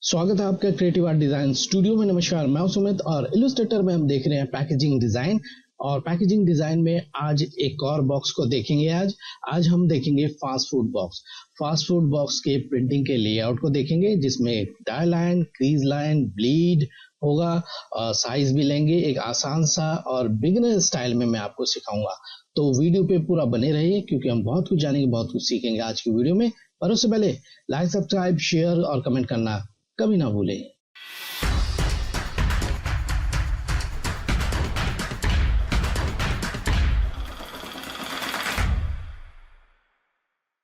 स्वागत है आपका क्रिएटिव आर्ट डिजाइन स्टूडियो में। नमस्कार, मैं हूं सुमित और इलस्ट्रेटर में हम देख रहे हैं पैकेजिंग डिजाइन। और पैकेजिंग डिजाइन में आज एक और बॉक्स को देखेंगे। आज हम देखेंगे fast food box. Fast food box के प्रिंटिंग के लेआउट को देखेंगे, जिसमें die line, crease line, bleed होगा। साइज भी लेंगे, एक आसान सा और बिगिनर स्टाइल में मैं आपको सिखाऊंगा। तो वीडियो पे पूरा बने रहिए, क्योंकि हम बहुत कुछ जानेंगे, बहुत कुछ सीखेंगे आज की वीडियो में। पर उससे पहले लाइक, सब्सक्राइब, शेयर और कमेंट करना कभी ना भूलें।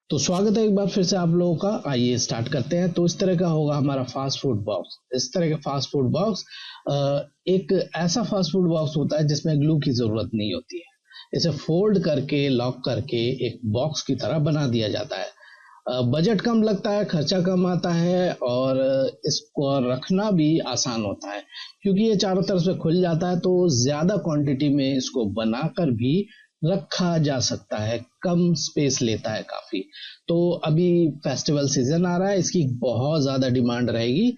तो स्वागत है एक बार फिर से आप लोगों का। आइए स्टार्ट करते हैं। तो इस तरह का होगा हमारा फास्ट फूड बॉक्स। इस तरह का फास्ट फूड बॉक्स एक ऐसा फास्ट फूड बॉक्स होता है जिसमें ग्लू की जरूरत नहीं होती है। इसे फोल्ड करके, लॉक करके एक बॉक्स की तरह बना दिया जाता है। बजट कम लगता है, खर्चा कम आता है और इसको रखना भी आसान होता है, क्योंकि ये चारों तरफ से खुल जाता है। तो ज्यादा क्वांटिटी में इसको बनाकर भी रखा जा सकता है, कम स्पेस लेता है काफी। तो अभी फेस्टिवल सीजन आ रहा है, इसकी बहुत ज्यादा डिमांड रहेगी।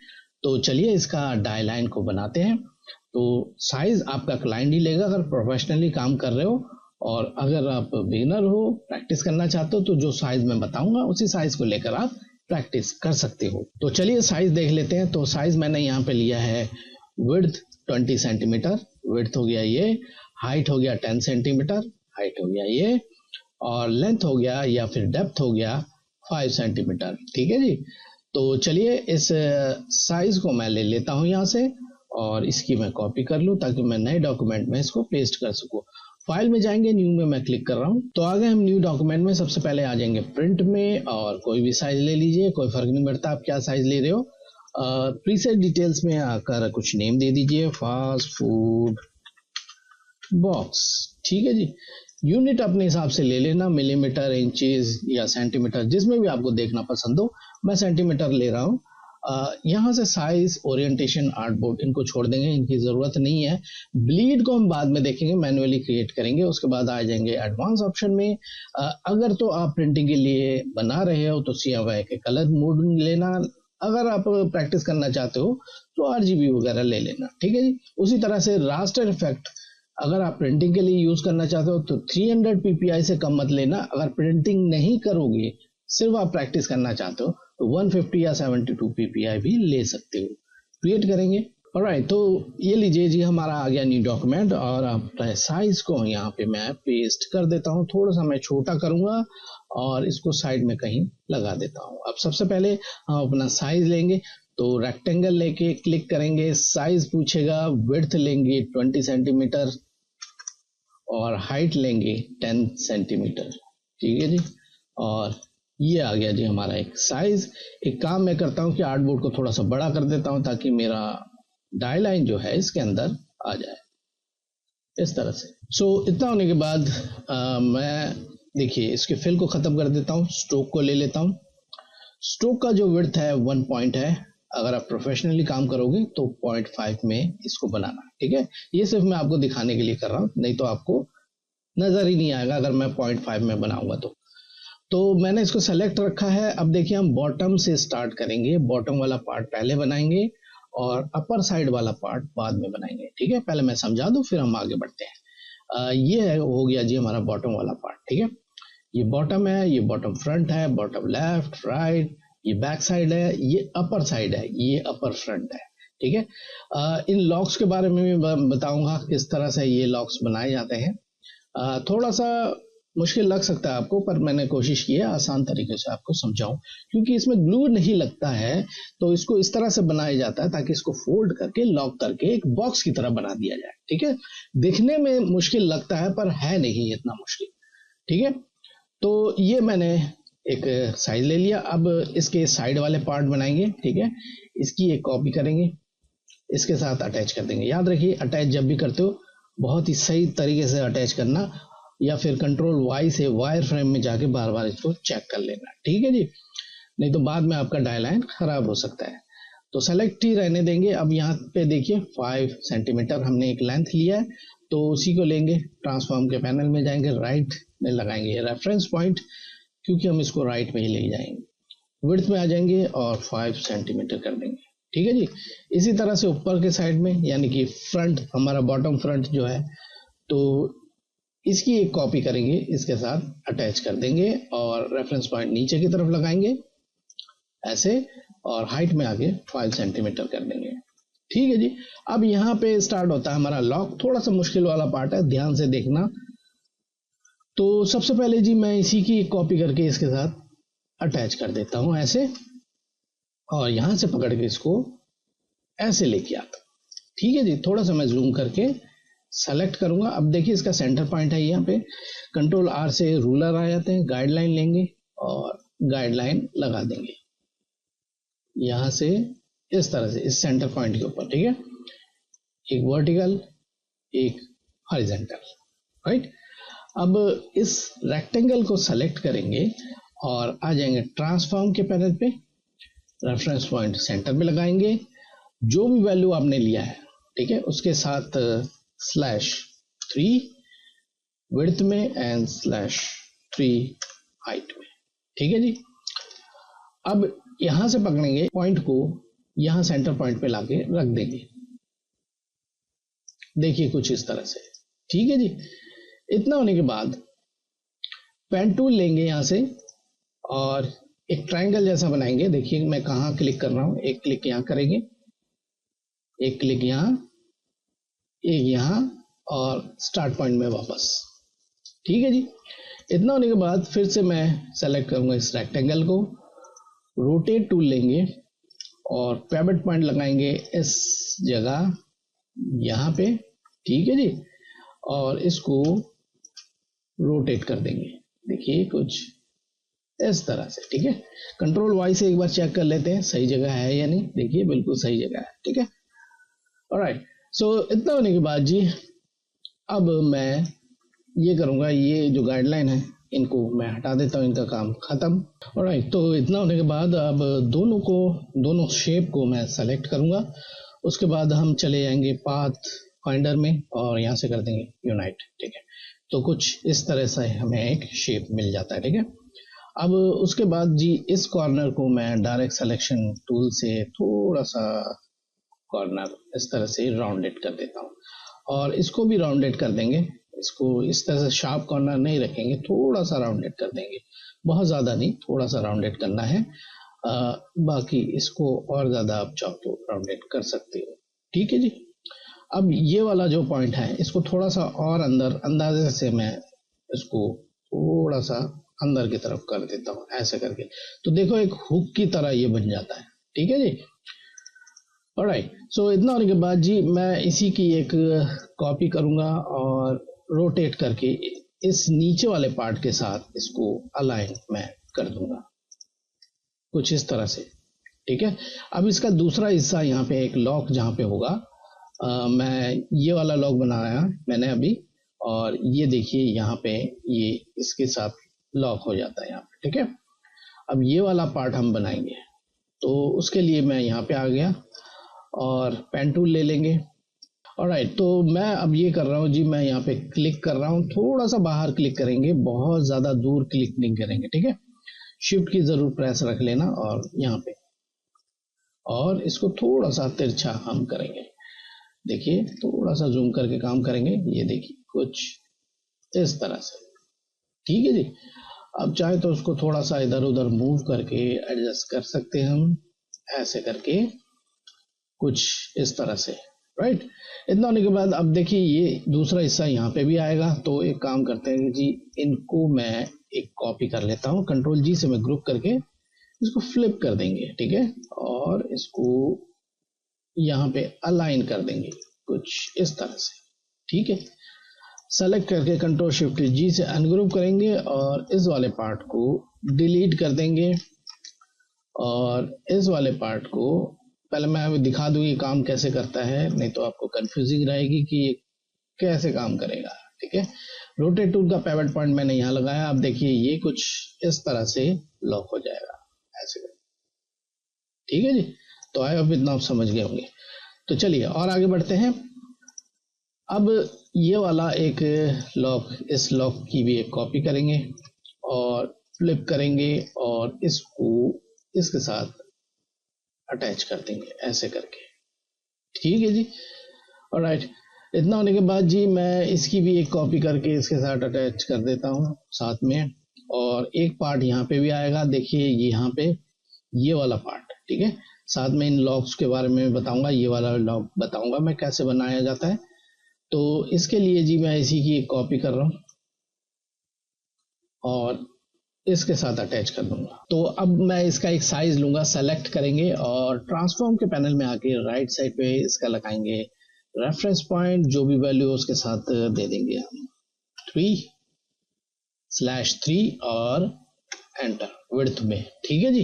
तो चलिए इसका डाई लाइन को बनाते हैं। तो साइज आपका क्लाइंट ही लेगा अगर प्रोफेशनली काम कर रहे हो, और अगर आप बिगिनर हो, प्रैक्टिस करना चाहते हो, तो जो साइज मैं बताऊंगा उसी साइज को लेकर आप प्रैक्टिस कर सकते हो। तो चलिए साइज देख लेते हैं। तो साइज मैंने यहाँ पे लिया है विड्थ 20 सेंटीमीटर, विड्थ हो गया ये, हाइट हो गया 10 सेंटीमीटर, हाइट हो गया ये, और लेंथ हो गया या फिर डेप्थ हो गया 5 सेंटीमीटर। ठीक है जी। तो चलिए इस साइज को मैं ले लेता हूँ यहाँ से, और इसकी मैं कॉपी कर लूँ ताकि मैं नए डॉक्यूमेंट में इसको पेस्ट कर सकूँ। फाइल में जाएंगे, न्यू में मैं क्लिक कर रहा हूँ। तो आ गए हम न्यू डॉक्यूमेंट में। सबसे पहले आ जाएंगे प्रिंट में, और कोई भी साइज ले लीजिए, कोई फर्क नहीं पड़ता आप क्या साइज ले रहे हो। प्रीसेट डिटेल्स में आकर कुछ नेम दे दीजिए, फास्ट फूड बॉक्स। ठीक है जी। यूनिट अपने हिसाब से ले लेना, मिलीमीटर, इंचेस या सेंटीमीटर, जिसमें भी आपको देखना पसंद हो। मैं सेंटीमीटर ले रहा हूँ। यहाँ से साइज, ओरिएंटेशन, आर्टबोर्ड इनको छोड़ देंगे, इनकी जरूरत नहीं है। ब्लीड को हम बाद में देखेंगे, मैन्युअली क्रिएट करेंगे। उसके बाद आ जाएंगे एडवांस ऑप्शन में। अगर तो आप प्रिंटिंग के लिए बना रहे हो तो CMYK के कलर मोड लेना। अगर आप प्रैक्टिस करना चाहते हो तो RGB वगैरह ले लेना। ठीक है जी। उसी तरह से रास्टर इफेक्ट अगर आप प्रिंटिंग के लिए यूज करना चाहते हो तो 300 ppi से कम मत लेना। अगर प्रिंटिंग नहीं करोगे, सिर्फ आप प्रैक्टिस करना चाहते हो, तो 150 या 72 ppi भी ले सकते हो। क्रिएट करेंगे। ऑलराइट, तो ये लीजिए जी, हमारा आ गया न्यू डॉक्यूमेंट। और अब साइज को यहाँ पे मैं पेस्ट कर देता हूँ। थोड़ा सा मैं छोटा करूंगा और इसको साइड में कहीं लगा देता हूँ। अब सबसे पहले हम अपना साइज लेंगे। तो रेक्टेंगल लेके क्लिक करेंगे, साइज पूछेगा, विड्थ लेंगे 20 सेंटीमीटर और हाइट लेंगे 10 सेंटीमीटर। ठीक है जी। और ये आ गया जी हमारा एक साइज। एक काम मैं करता हूँ कि आर्टबोर्ड को थोड़ा सा बड़ा कर देता हूँ ताकि मेरा डाई लाइन जो है इसके अंदर आ जाए, इस तरह से। इतना होने के बाद मैं देखिए इसके फिल को खत्म कर देता हूँ। स्ट्रोक को ले लेता हूँ। स्ट्रोक का जो विड्थ है 1 पॉइंट है। अगर आप प्रोफेशनली काम करोगे तो 0.5 में इसको बनाना। ठीक है। ये सिर्फ मैं आपको दिखाने के लिए कर रहा हूँ, नहीं तो आपको नजर ही नहीं आएगा अगर मैं 0.5 में बनाऊंगा तो मैंने इसको सेलेक्ट रखा है। अब देखिए हम बॉटम से स्टार्ट करेंगे। बॉटम वाला पार्ट पहले बनाएंगे और अपर साइड वाला पार्ट बाद में बनाएंगे। ठीक है। पहले मैं समझा दूं, फिर हम आगे बढ़ते हैं। ये हो गया जी हमारा बॉटम वाला पार्ट। ठीक है। ये बॉटम है, ये बॉटम फ्रंट है, बॉटम लेफ्ट राइट, ये बैक साइड है, ये अपर साइड है, ये अपर फ्रंट है। ठीक है। इन लॉक्स के बारे में भी बताऊंगा किस तरह से ये लॉक्स बनाए जाते हैं। थोड़ा सा मुश्किल लग सकता है आपको, पर मैंने कोशिश की है आसान तरीके से आपको समझाऊं, क्योंकि इसमें ग्लू नहीं लगता है। तो इसको इस तरह से बनाया जाता है ताकि इसको फोल्ड करके, लॉक करके एक बॉक्स की तरह बना दिया जाए। ठीक है। दिखने में मुश्किल लगता है पर है नहीं इतना मुश्किल। ठीक है। तो ये मैंने एक साइज ले लिया। अब इसके साइड वाले पार्ट बनाएंगे। ठीक है। इसकी एक कॉपी करेंगे, इसके साथ अटैच कर देंगे। याद रखिए, अटैच जब भी करते हो बहुत ही सही तरीके से अटैच करना, या फिर कंट्रोल Y से वायर फ्रेम में जाके बार बार इसको चेक कर लेना। ठीक है जी। नहीं तो बाद में आपका डाई लाइन खराब हो सकता है। तो सेलेक्ट ही रहने देंगे। अब यहाँ पे देखिए 5 सेंटीमीटर हमने एक लेंथ लिया है, तो उसी को लेंगे, ट्रांसफॉर्म के पैनल में जाएंगे, राइट में लगाएंगे रेफरेंस पॉइंट, क्योंकि हम इसको राइट में ही ले जाएंगे। विड्थ में आ जाएंगे और 5 सेंटीमीटर कर देंगे। ठीक है जी। इसी तरह से ऊपर के साइड में, यानी कि फ्रंट, हमारा बॉटम फ्रंट जो है, तो इसकी एक कॉपी करेंगे, इसके साथ अटैच कर देंगे और रेफरेंस पॉइंट नीचे की तरफ लगाएंगे ऐसे, और हाइट में आगे 5 सेंटीमीटर कर देंगे। ठीक है जी। अब यहाँ पे स्टार्ट होता है हमारा लॉक। थोड़ा सा मुश्किल वाला पार्ट है, ध्यान से देखना। तो सबसे पहले जी मैं इसी की कॉपी करके इसके साथ अटैच कर देता हूं ऐसे, और यहां से पकड़ के इसको ऐसे लेके आता। ठीक है जी। थोड़ा सा मैं जूम करके सेलेक्ट करूंगा। अब देखिए इसका सेंटर पॉइंट है यहाँ पे। कंट्रोल आर से रूलर आ जाते हैं, गाइडलाइन लेंगे और गाइडलाइन लगा देंगे यहां से इस तरह से, इस सेंटर पॉइंट के ऊपर। ठीक है, एक वर्टिकल, एक हॉरिजॉन्टल, राइट। अब इस रेक्टेंगल को सेलेक्ट करेंगे और आ जाएंगे ट्रांसफॉर्म के पैनल पे। रेफरेंस पॉइंट सेंटर में लगाएंगे, जो भी वैल्यू आपने लिया है, ठीक है, उसके साथ /3 विड्थ में एंड /3 हाइट में। ठीक है जी। अब यहां से पकड़ेंगे पॉइंट को, यहां सेंटर पॉइंट पे लाके रख देंगे, देखिए कुछ इस तरह से। ठीक है जी। इतना होने के बाद पेन टूल लेंगे यहां से और एक ट्रायंगल जैसा बनाएंगे। देखिए मैं कहाँ क्लिक कर रहा हूं, एक क्लिक यहां करेंगे, एक क्लिक यहां, एक यहां, और स्टार्ट पॉइंट में वापस। ठीक है जी। इतना होने के बाद फिर से मैं सेलेक्ट करूंगा इस रेक्टेंगल को, रोटेट टूल लेंगे और पिवट पॉइंट लगाएंगे इस जगह यहां पे। ठीक है जी। और इसको रोटेट कर देंगे, देखिए कुछ इस तरह से। ठीक है, कंट्रोल वाई से एक बार चेक कर लेते हैं सही जगह है या नहीं। देखिए बिल्कुल सही जगह है। ठीक है, ऑलराइट। सो इतना होने के बाद जी अब मैं ये करूंगा, ये जो गाइडलाइन है इनको मैं हटा देता हूँ, इनका काम खत्म। ऑलराइट, तो इतना होने के बाद अब दोनों शेप को मैं सेलेक्ट करूंगा। उसके बाद हम चले जाएंगे पाथ फाइंडर में और यहाँ से कर देंगे यूनाइट। ठीक है, तो कुछ इस तरह से हमें एक शेप मिल जाता है। ठीक है, अब उसके बाद जी इस कॉर्नर को मैं डायरेक्ट सिलेक्शन टूल से थोड़ा सा कॉर्नर इस तरह से राउंडेड कर देता हूँ, और इसको भी राउंडेड कर देंगे। इसको इस तरह से शार्प कॉर्नर नहीं रखेंगे, थोड़ा सा राउंडेड कर देंगे, बहुत ज्यादा नहीं, थोड़ा सा राउंडेड करना है। बाकी इसको और ज्यादा आप चाहो तो राउंडेड कर सकते हो। ठीक है जी। अब ये वाला जो पॉइंट है इसको थोड़ा सा और अंदर, अंदाजे से मैं इसको थोड़ा सा अंदर की तरफ कर देता हूँ ऐसे करके। तो देखो एक हुक की तरह ये बन जाता है। ठीक है जी। ऑलराइट, सो इतना होने के बाद जी मैं इसी की एक कॉपी करूंगा और रोटेट करके इस नीचे वाले पार्ट के साथ इसको अलाइन मैं कर दूंगा कुछ इस तरह से। ठीक है, अब इसका दूसरा हिस्सा यहाँ पे एक लॉक जहाँ पे होगा, मैं ये वाला लॉक बनाया मैंने अभी, और ये देखिए यहाँ पे ये इसके साथ लॉक हो जाता है यहाँ पे। ठीक है, अब ये वाला पार्ट हम बनाएंगे, तो उसके लिए मैं यहाँ पे आ गया और पेन टूल ले लेंगे। ऑलराइट, तो मैं अब ये कर रहा हूँ जी, मैं यहाँ पे क्लिक कर रहा हूँ, थोड़ा सा बाहर क्लिक करेंगे, बहुत ज्यादा दूर क्लिक नहीं करेंगे। ठीक है, शिफ्ट की जरूर प्रेस रख लेना और यहाँ पे, और इसको थोड़ा सा तिरछा हम करेंगे। देखिए थोड़ा सा जूम करके काम करेंगे, ये देखिए कुछ इस तरह से। ठीक है जी। अब चाहे तो उसको थोड़ा सा इधर उधर मूव करके एडजस्ट कर सकते हैं हम, ऐसे करके कुछ इस तरह से, राइट। इतना होने के बाद अब देखिए ये दूसरा हिस्सा यहाँ पे भी आएगा। तो एक काम करते हैं जी, इनको मैं एक कॉपी कर लेता हूँ, कंट्रोल जी से मैं ग्रुप करके इसको फ्लिप कर देंगे। ठीक है, और इसको यहाँ पे अलाइन कर देंगे कुछ इस तरह से। ठीक है, सेलेक्ट करके कंट्रोल शिफ्ट जी से अनग्रुप करेंगे और इस वाले पार्ट को डिलीट कर देंगे, और इस वाले पार्ट को पहले मैं अभी दिखा दूं ये काम कैसे करता है, नहीं तो आपको कंफ्यूजिंग रहेगी कि ये कैसे काम करेगा। ठीक है, रोटेट टूल का पिवट पॉइंट मैंने यहाँ लगाया। अब देखिए ये कुछ इस तरह से लॉक हो जाएगा ऐसे। ठीक है जी, तो आई होप इतना आप समझ गए होंगे। तो चलिए और आगे बढ़ते हैं। अब ये वाला एक लॉक, इस लॉक की भी एक कॉपी करेंगे और फ्लिप करेंगे और इसको इसके साथ अटैच कर देंगे ऐसे करके। ठीक है जी। ऑलराइट, इतना होने के बाद जी मैं इसकी भी एक कॉपी करके इसके साथ अटैच कर देता हूँ साथ में। और एक पार्ट यहाँ पे भी आएगा, देखिए यहाँ पे ये वाला पार्ट, ठीक है। साथ में इन लॉक्स के बारे में बताऊंगा, ये वाला लॉक बताऊंगा मैं कैसे बनाया जाता है। तो इसके लिए जी मैं इसी की एक कॉपी कर रहा हूँ और इसके साथ अटैच कर दूंगा। तो अब मैं इसका एक साइज लूंगा, सेलेक्ट करेंगे और ट्रांसफॉर्म के पैनल में आके राइट साइड पे इसका लगाएंगे रेफरेंस पॉइंट, जो भी वैल्यू उसके साथ दे देंगे हम 3/3 और एंटर विड्थ में। ठीक है जी।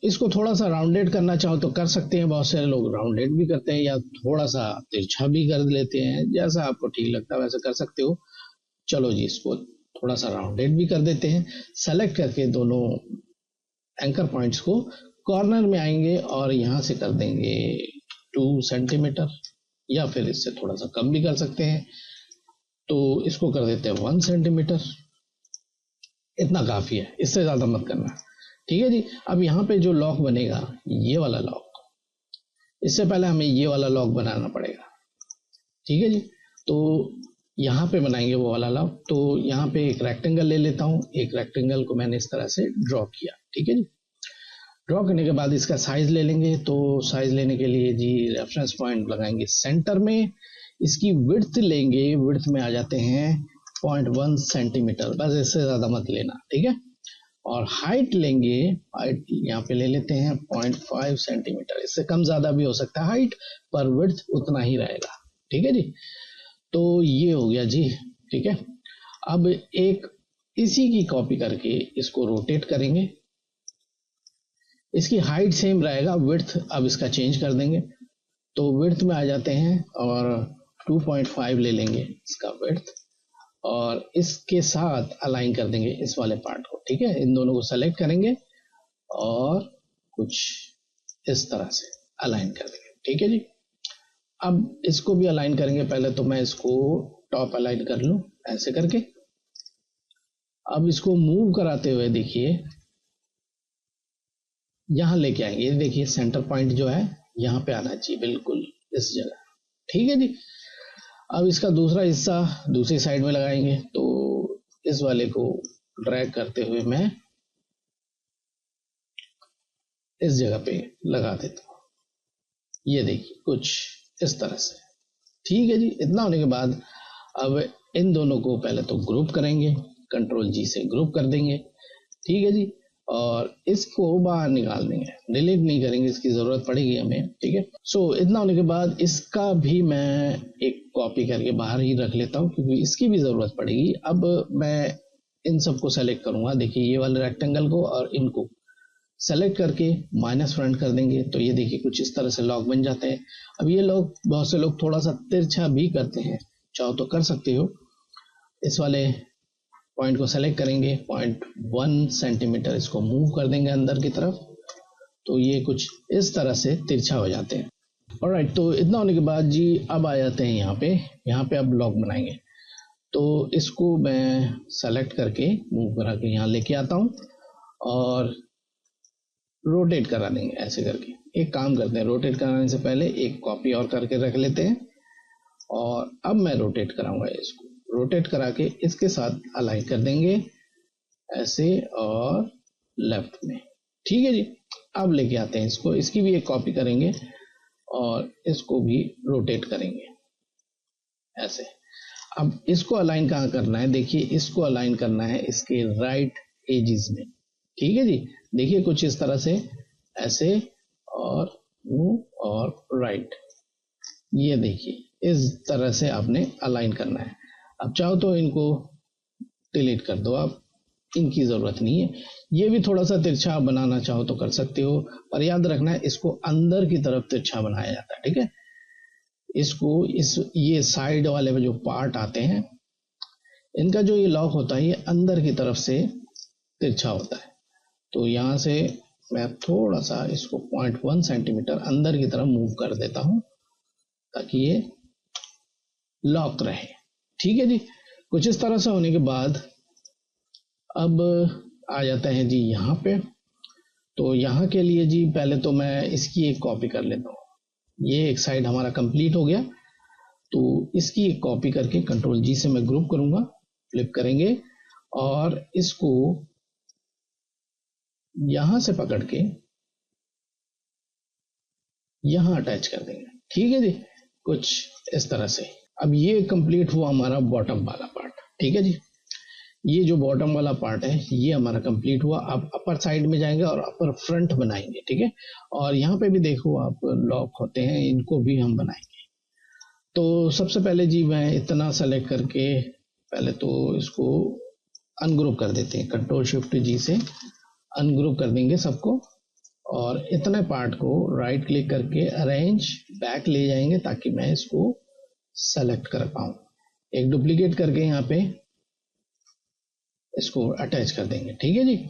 इसको थोड़ा सा राउंडेड करना चाहो तो कर सकते हैं, बहुत सारे लोग राउंडेड भी करते हैं या थोड़ा सा तिरछा भी कर लेते हैं, जैसा आपको ठीक लगता है वैसे कर सकते हो। चलो जी, इसको थोड़ा सा राउंडेड भी कर देते हैं। सेलेक्ट करके दोनों एंकर पॉइंट्स को कॉर्नर में आएंगे और यहां से कर देंगे 2 सेंटीमीटर, या फिर इससे थोड़ा सा कम भी कर सकते हैं। तो इसको कर देते हैं 1 सेंटीमीटर, इतना काफी है, इससे ज्यादा मत करना। ठीक है जी। अब यहाँ पे जो लॉक बनेगा, ये वाला लॉक, इससे पहले हमें ये वाला लॉक बनाना पड़ेगा। ठीक है जी। तो यहाँ पे बनाएंगे वो वाला लॉक। तो यहाँ पे एक रेक्टेंगल ले लेता हूँ, एक रेक्टेंगल को मैंने इस तरह से ड्रॉ किया। ठीक है जी। ड्रॉ करने के बाद इसका साइज ले लेंगे। तो साइज लेने के लिए जी रेफरेंस पॉइंट लगाएंगे सेंटर में, इसकी विड्थ लेंगे, विड्थ में आ जाते हैं 0.1 सेंटीमीटर, बस इससे ज्यादा मत लेना। ठीक है। और हाइट लेंगे, हाइट यहाँ पे ले लेते हैं 0.5 सेंटीमीटर, इससे कम ज्यादा भी हो सकता है हाइट, पर विड्थ उतना ही रहेगा। ठीक है जी। तो ये हो गया जी। ठीक है। अब एक इसी की कॉपी करके इसको रोटेट करेंगे, इसकी हाइट सेम रहेगा, विड्थ अब इसका चेंज कर देंगे। तो विड्थ में आ जाते हैं और 2.5 ले लेंगे इसका विड्थ, और इसके साथ अलाइन कर देंगे इस वाले पार्ट को। ठीक है। इन दोनों को सेलेक्ट करेंगे और कुछ इस तरह से अलाइन कर देंगे। ठीक है जी। अब इसको भी अलाइन करेंगे, पहले तो मैं इसको टॉप अलाइन कर लूं ऐसे करके। अब इसको मूव कराते हुए देखिए यहां लेके आएंगे, देखिए सेंटर पॉइंट जो है यहां पे आना चाहिए, बिल्कुल इस जगह। ठीक है जी। अब इसका दूसरा हिस्सा दूसरी साइड में लगाएंगे। तो इस वाले को ड्रैग करते हुए मैं इस जगह पे लगा देता हूं, ये देखिए कुछ इस तरह से। ठीक है जी। इतना होने के बाद अब इन दोनों को पहले तो ग्रुप करेंगे, Ctrl+G से ग्रुप कर देंगे। ठीक है जी। और इसको बाहर निकाल देंगे, डिलीट नहीं करेंगे, इसकी जरूरत पड़ेगी हमें। ठीक है। सो इतना होने के बाद इसका भी मैं एक कॉपी करके बाहर ही रख लेता हूँ, क्योंकि इसकी भी जरूरत पड़ेगी। अब मैं इन सबको सेलेक्ट करूंगा, देखिए ये वाले रेक्टेंगल को और इनको सेलेक्ट करके माइनस फ्रंट कर देंगे। तो ये देखिए कुछ इस तरह से लॉक बन जाते हैं। अब ये लोग, बहुत से लोग थोड़ा सा तिरछा भी करते हैं, चाहो तो कर सकते हो। इस वाले पॉइंट को सेलेक्ट करेंगे, 0.1 सेंटीमीटर इसको मूव कर देंगे अंदर की तरफ, तो ये कुछ इस तरह से तिरछा हो जाते हैं। ऑलराइट, तो इतना होने के बाद जी अब आ जाते हैं यहाँ पे अब ब्लॉक बनाएंगे। तो इसको मैं सेलेक्ट करके मूव करा के यहाँ लेके आता हूँ और रोटेट करा देंगे ऐसे करके। एक काम करते हैं, रोटेट कराने से पहले एक कॉपी और करके रख लेते हैं, और अब मैं रोटेट कराऊंगा इसको। रोटेट करा के इसके साथ अलाइन कर देंगे ऐसे और लेफ्ट में। ठीक है जी। अब लेके आते हैं इसको, इसकी भी एक कॉपी करेंगे और इसको भी रोटेट करेंगे ऐसे। अब इसको अलाइन कहाँ करना है, देखिए इसको अलाइन करना है इसके राइट एजिस में। ठीक है जी। देखिए कुछ इस तरह से ऐसे और मूव और राइट, ये देखिए इस तरह से आपने अलाइन करना है। अब चाहो तो इनको डिलीट कर दो, आप इनकी जरूरत नहीं है। ये भी थोड़ा सा तिरछा बनाना चाहो तो कर सकते हो, पर याद रखना है इसको अंदर की तरफ तिरछा बनाया जाता है। ठीक है। इसको ये साइड वाले में जो पार्ट आते हैं, इनका जो ये लॉक होता है, ये अंदर की तरफ से तिरछा होता है। तो यहां से मैं थोड़ा सा इसको 0.1 सेंटीमीटर अंदर की तरफ मूव कर देता हूं, ताकि ये लॉक रहे। ठीक है जी। कुछ इस तरह से होने के बाद अब आ जाता है जी यहाँ पे। तो यहाँ के लिए जी पहले तो मैं इसकी एक कॉपी कर लेता हूँ। ये एक साइड हमारा कंप्लीट हो गया, तो इसकी एक कॉपी करके कंट्रोल जी से मैं ग्रुप करूंगा, फ्लिप करेंगे और इसको यहां से पकड़ के यहां अटैच कर देंगे। ठीक है जी, कुछ इस तरह से। अब ये कंप्लीट हुआ हमारा बॉटम वाला पार्ट। ठीक है जी, ये जो बॉटम वाला पार्ट है ये हमारा कंप्लीट हुआ। अब अपर साइड में जाएंगे और अपर फ्रंट बनाएंगे। ठीक है, और यहाँ पे भी देखो आप लॉक होते हैं, इनको भी हम बनाएंगे। तो सबसे पहले जी मैं इतना सेलेक्ट करके पहले तो इसको अनग्रुप कर देते हैं, कंट्रोल शिफ्ट जी से अनग्रुप कर देंगे सबको, और इतने पार्ट को राइट क्लिक करके अरेंज बैक ले जाएंगे ताकि मैं इसको सेलेक्ट कर पाऊं। एक डुप्लीकेट करके यहाँ पे इसको अटैच कर देंगे। ठीक है जी,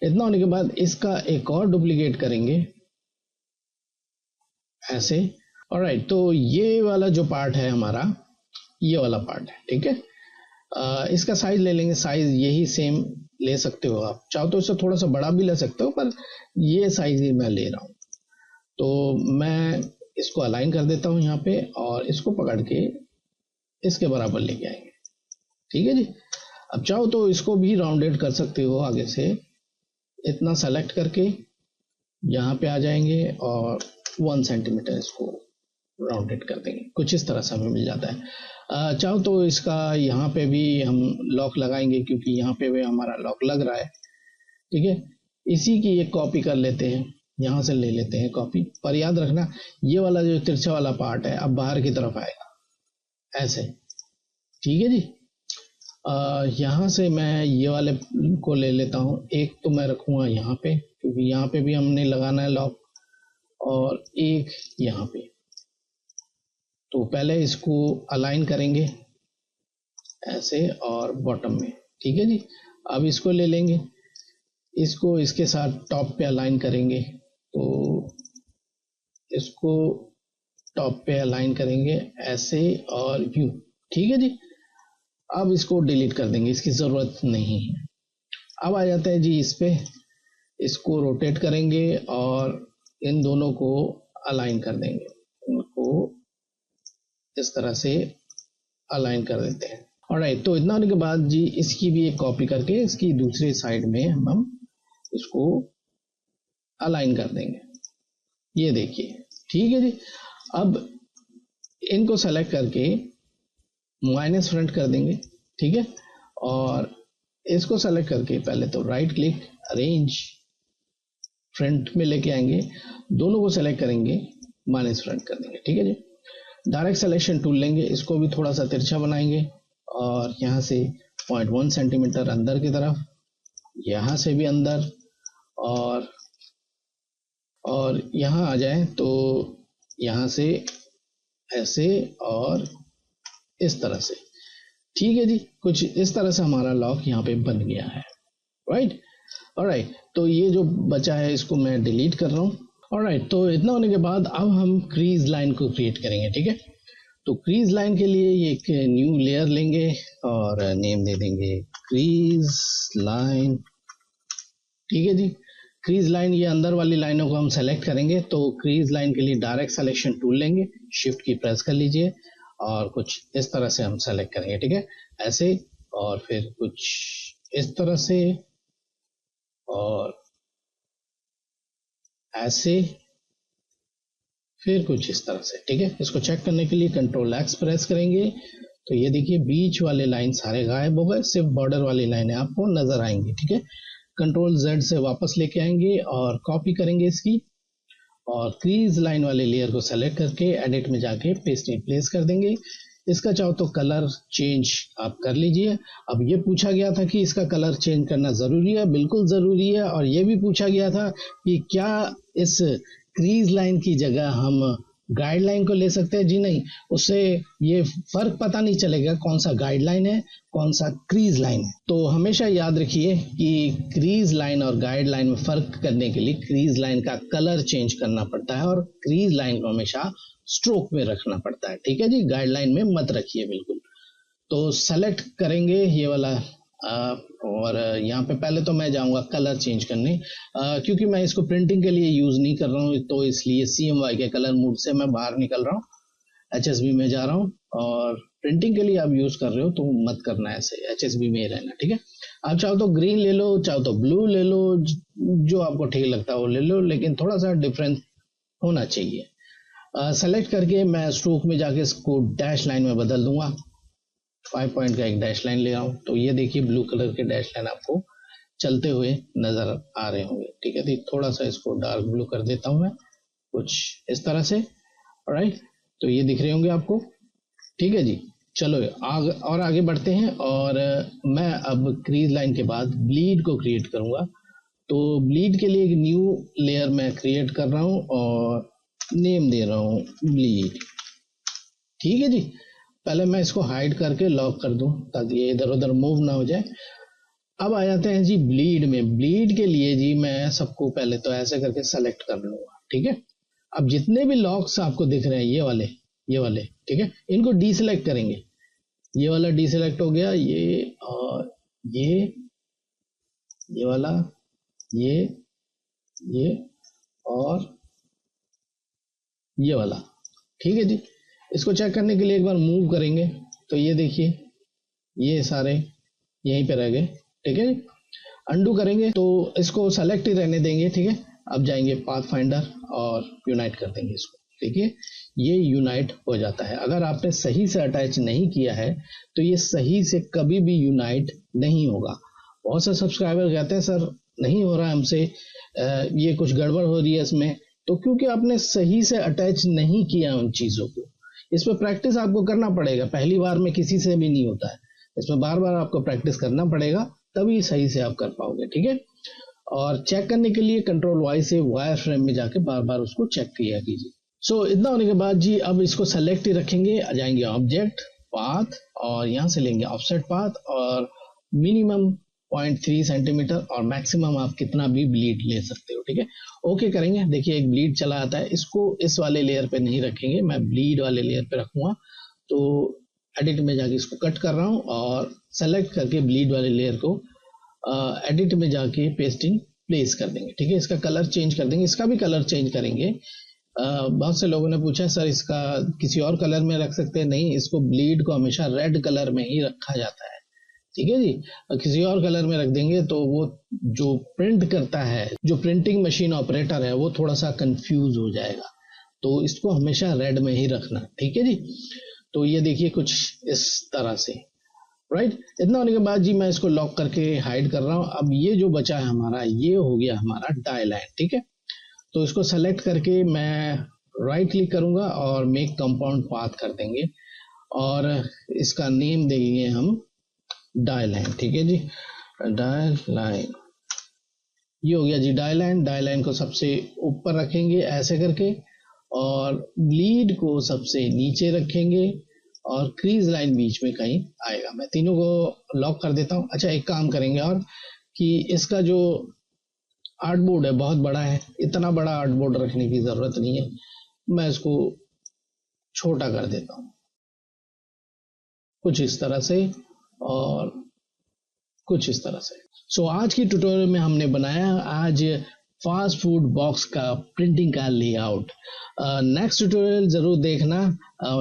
इतना होने के बाद इसका एक और डुप्लीकेट करेंगे ऐसे। ऑलराइट, तो ये वाला जो पार्ट है हमारा, ये वाला पार्ट है। ठीक है, इसका साइज ले लेंगे, साइज यही सेम ले सकते हो आप, चाहो तो इससे थोड़ा सा बड़ा भी ले सकते हो, पर ये साइज ही मैं ले रहा हूं। तो मैं इसको अलाइन कर देता हूं यहाँ पे और इसको पकड़ के इसके बराबर लेके आएंगे। ठीक है जी, अब चाहो तो इसको भी राउंडेड कर सकते हो आगे से, इतना सेलेक्ट करके यहाँ पे आ जाएंगे और 1 सेंटीमीटर इसको राउंडेड कर देंगे। कुछ इस तरह से हमें मिल जाता है। चाहो तो इसका यहाँ पे भी हम लॉक लगाएंगे क्योंकि यहाँ पे भी हमारा लॉक लग रहा है। ठीक है, इसी की एक कॉपी कर लेते हैं, यहाँ से ले लेते हैं कॉपी। पर याद रखना ये वाला जो तिरछा वाला पार्ट है अब बाहर की तरफ आएगा ऐसे। ठीक है जी, यहाँ से मैं ये वाले को ले लेता हूँ, एक तो मैं रखूँगा यहाँ पे क्योंकि यहाँ पे भी हमने लगाना है लॉक, और एक यहाँ पे। तो पहले इसको अलाइन करेंगे ऐसे और बॉटम में। ठीक है जी, अब इसको ले लेंगे, इसको इसके साथ टॉप पे अलाइन करेंगे, तो इसको टॉप पे अलाइन करेंगे ऐसे और यू। ठीक है जी, अब इसको डिलीट कर देंगे, इसकी ज़रूरत नहीं है। अब आ जाते हैं जी इस पे, इसको रोटेट करेंगे और इन दोनों को अलाइन कर देंगे, इनको इस तरह से अलाइन कर देते हैं। ऑलराइट, तो इतना होने के बाद जी इसकी भी एक कॉपी करके इसकी दूसरी साइड में हम इसको अलाइन कर देंगे। ये देखिए, ठीक है जी। अब इनको सेलेक्ट करके माइनस फ्रंट कर देंगे। ठीक है, और इसको सेलेक्ट करके पहले तो राइट क्लिक अरेंज फ्रंट में लेके आएंगे, दोनों को सेलेक्ट करेंगे, माइनस फ्रंट कर देंगे। ठीक है जी, डायरेक्ट सिलेक्शन टूल लेंगे, इसको भी थोड़ा सा तिरछा बनाएंगे और यहाँ से 0.1 सेंटीमीटर अंदर की तरफ, यहाँ से भी अंदर, और यहाँ आ जाए तो यहाँ से ऐसे और इस तरह से। ठीक है जी, कुछ इस तरह से हमारा लॉक यहाँ पे बन गया है। राइट, ऑलराइट, तो ये जो बचा है इसको मैं डिलीट कर रहा हूँ। ऑलराइट, तो इतना होने के बाद अब हम क्रीज लाइन को क्रिएट करेंगे। ठीक है, तो क्रीज लाइन के लिए एक न्यू लेयर लेंगे और नेम दे देंगे क्रीज लाइन। ठीक है जी, क्रीज लाइन, ये अंदर वाली लाइनों को हम सेलेक्ट करेंगे, तो क्रीज लाइन के लिए डायरेक्ट सिलेक्शन टूल लेंगे, शिफ्ट की प्रेस कर लीजिए और कुछ इस तरह से हम सेलेक्ट करेंगे। ठीक है, ऐसे, और फिर कुछ इस तरह से और ऐसे, फिर कुछ इस तरह से। ठीक है, इसको चेक करने के लिए कंट्रोल एक्स प्रेस करेंगे तो ये देखिए बीच वाले लाइन सारे गायब हो गए, सिर्फ बॉर्डर वाली लाइनें आपको नजर आएंगी। ठीक है, कंट्रोल जेड से वापस लेके आएंगे और कॉपी करेंगे इसकी, और क्रीज लाइन वाले लेयर को सेलेक्ट करके एडिट में जाके पेस्ट इन प्लेस कर देंगे। इसका चाहो तो कलर चेंज आप कर लीजिए। अब ये पूछा गया था कि इसका कलर चेंज करना जरूरी है, बिल्कुल जरूरी है। और ये भी पूछा गया था कि क्या इस क्रीज लाइन की जगह हम गाइडलाइन को ले सकते हैं। जी नहीं, उससे ये फर्क पता नहीं चलेगा कौन सा गाइडलाइन है कौन सा क्रीज लाइन है। तो हमेशा याद रखिए कि क्रीज लाइन और गाइडलाइन में फर्क करने के लिए क्रीज लाइन का कलर चेंज करना पड़ता है और क्रीज लाइन को हमेशा स्ट्रोक में रखना पड़ता है। ठीक है जी, गाइडलाइन में मत रखिए बिल्कुल। तो सेलेक्ट करेंगे ये वाला और यहाँ पे पहले तो मैं जाऊंगा कलर चेंज करने, क्योंकि मैं इसको प्रिंटिंग के लिए यूज नहीं कर रहा हूँ, तो इसलिए CMY के कलर मोड से मैं बाहर निकल रहा हूँ, HSB में जा रहा हूँ। और प्रिंटिंग के लिए आप यूज कर रहे हो तो मत करना ऐसे, HSB में ही रहना, ठीक है। आप चाहो तो ग्रीन ले लो, चाहो तो ब्लू ले लो, जो आपको ठीक लगता है वो ले लो, लेकिन थोड़ा सा डिफरेंस होना चाहिए। सेलेक्ट करके मैं स्ट्रोक में जाके इसको डैश लाइन में बदल दूंगा, 5 पॉइंट का एक डैश लाइन ले रहा हूँ, तो ये देखिए ब्लू कलर के डैश लाइन आपको चलते हुए नजर आ रहे होंगे, ठीक है। तो थोड़ा सा इसको डार्क ब्लू कर देता हूँ मैं, कुछ इस तरह से, राइट। तो ये दिख रहे होंगे आपको, ठीक है जी। चलो आगे बढ़ते हैं, और मैं अब क्रीज लाइन के बाद ब्लीड को क्रिएट करूंगा। तो ब्लीड के लिए एक न्यू लेयर मैं क्रिएट कर रहा हूँ और नेम दे रहा हूँ ब्लीड, ठीक है जी। पहले मैं इसको हाइड करके लॉक कर दूं ताकि ये इधर उधर मूव ना हो जाए। अब आ जाते हैं जी ब्लीड में। ब्लीड के लिए जी मैं सबको पहले तो ऐसे करके सेलेक्ट कर लूंगा, ठीक है। अब जितने भी लॉक्स आपको दिख रहे हैं ये वाले, ठीक है, इनको डीसेलेक्ट करेंगे। ये वाला डीसेलेक्ट हो गया, ये और ये वाला, ये और ये वाला, ठीक है जी। इसको चेक करने के लिए एक बार मूव करेंगे तो ये देखिए ये सारे यहीं पे रह गए, ठीक है। अंडू करेंगे तो इसको सेलेक्ट ही रहने देंगे, ठीक है। अब जाएंगे पाथ फाइंडर और यूनाइट कर देंगे इसको, देखिए ये यूनाइट हो जाता है। अगर आपने सही से अटैच नहीं किया है तो ये सही से कभी भी यूनाइट नहीं होगा। बहुत से सब्सक्राइबर कहते हैं सर नहीं हो रहा हमसे, ये कुछ गड़बड़ हो रही है इसमें, तो क्योंकि आपने सही से अटैच नहीं किया उन चीजों को। इसमें प्रैक्टिस आपको करना पड़ेगा, पहली बार में किसी से भी नहीं होता है, इसमें बार बार आपको प्रैक्टिस करना पड़ेगा, तभी सही से आप कर पाओगे, ठीक है। और चेक करने के लिए कंट्रोल वाई से वायर फ्रेम में जाके बार बार उसको चेक किया कीजिए। सो इतना होने के बाद जी अब इसको सेलेक्ट ही रखेंगे, आ जाएंगे ऑब्जेक्ट पाथ और यहाँ से लेंगे ऑफसेट पाथ और मिनिमम 0.3 सेंटीमीटर और मैक्सिमम आप कितना भी ब्लीड ले सकते हो, ठीक है। ओके करेंगे, देखिए एक ब्लीड चला आता है, इसको इस वाले लेयर पे नहीं रखेंगे, मैं ब्लीड वाले लेयर पे रखूंगा। तो एडिट में जाके इसको कट कर रहा हूँ और सेलेक्ट करके ब्लीड वाले लेयर को एडिट में जाके पेस्टिंग प्लेस कर देंगे, ठीक है। इसका कलर चेंज कर देंगे, इसका भी कलर चेंज करेंगे। बहुत से लोगों ने पूछा सर इसका किसी और कलर में रख सकते हैं, नहीं, इसको ब्लीड को हमेशा रेड कलर में ही रखा जाता है, ठीक है जी। किसी और कलर में रख देंगे तो वो जो प्रिंट करता है, जो प्रिंटिंग मशीन ऑपरेटर है, वो थोड़ा सा कंफ्यूज हो जाएगा, तो इसको हमेशा रेड में ही रखना, ठीक है जी। तो ये देखिए कुछ इस तरह से, राइट। इतना होने के बाद जी मैं इसको लॉक करके हाइड कर रहा हूँ। अब ये जो बचा है हमारा, ये हो गया हमारा डाई लाइन, ठीक है। तो इसको सेलेक्ट करके मैं राइट क्लिक करूंगा और मेक कंपाउंड पाथ कर देंगे और इसका नेम देंगे हम डाई लाइन, ठीक है जी, डाई लाइन। ये हो गया जी डाई लाइन। डाई लाइन को सबसे ऊपर रखेंगे ऐसे करके और ब्लीड को सबसे नीचे रखेंगे और क्रीज लाइन बीच में कहीं आएगा। मैं तीनों को लॉक कर देता हूँ। अच्छा एक काम करेंगे और कि इसका जो आर्टबोर्ड है बहुत बड़ा है, इतना बड़ा आर्टबोर्ड रखने की जरूरत नहीं है, मैं इसको छोटा कर देता हूँ कुछ इस तरह से और कुछ इस तरह से। सो आज की ट्यूटोरियल में हमने बनाया आज फास्ट फूड बॉक्स का प्रिंटिंग का लेआउट। नेक्स्ट ट्यूटोरियल जरूर देखना।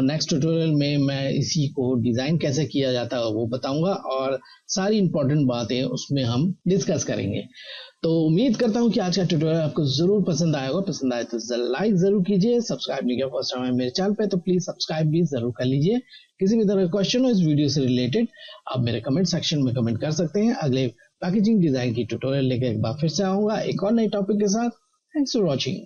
नेक्स्ट ट्यूटोरियल में मैं इसी को डिजाइन कैसे किया जाता है वो बताऊंगा और सारी इंपॉर्टेंट बातें उसमें हम डिस्कस करेंगे। तो उम्मीद करता हूं कि आज का ट्यूटोरियल आपको जरूर पसंद आएगा। पसंद आए तो लाइक जरूर कीजिए, सब्सक्राइब नहीं किया फर्स्ट टाइम मेरे चैनल पे तो प्लीज सब्सक्राइब भी जरूर कर लीजिए। किसी भी तरह का क्वेश्चन हो इस वीडियो से रिलेटेड आप मेरे कमेंट सेक्शन में कमेंट कर सकते हैं। अगले पैकेजिंग डिजाइन की ट्यूटोरियल लेकर एक बार फिर से आऊंगा एक और नए टॉपिक के साथ। Thanks for watching.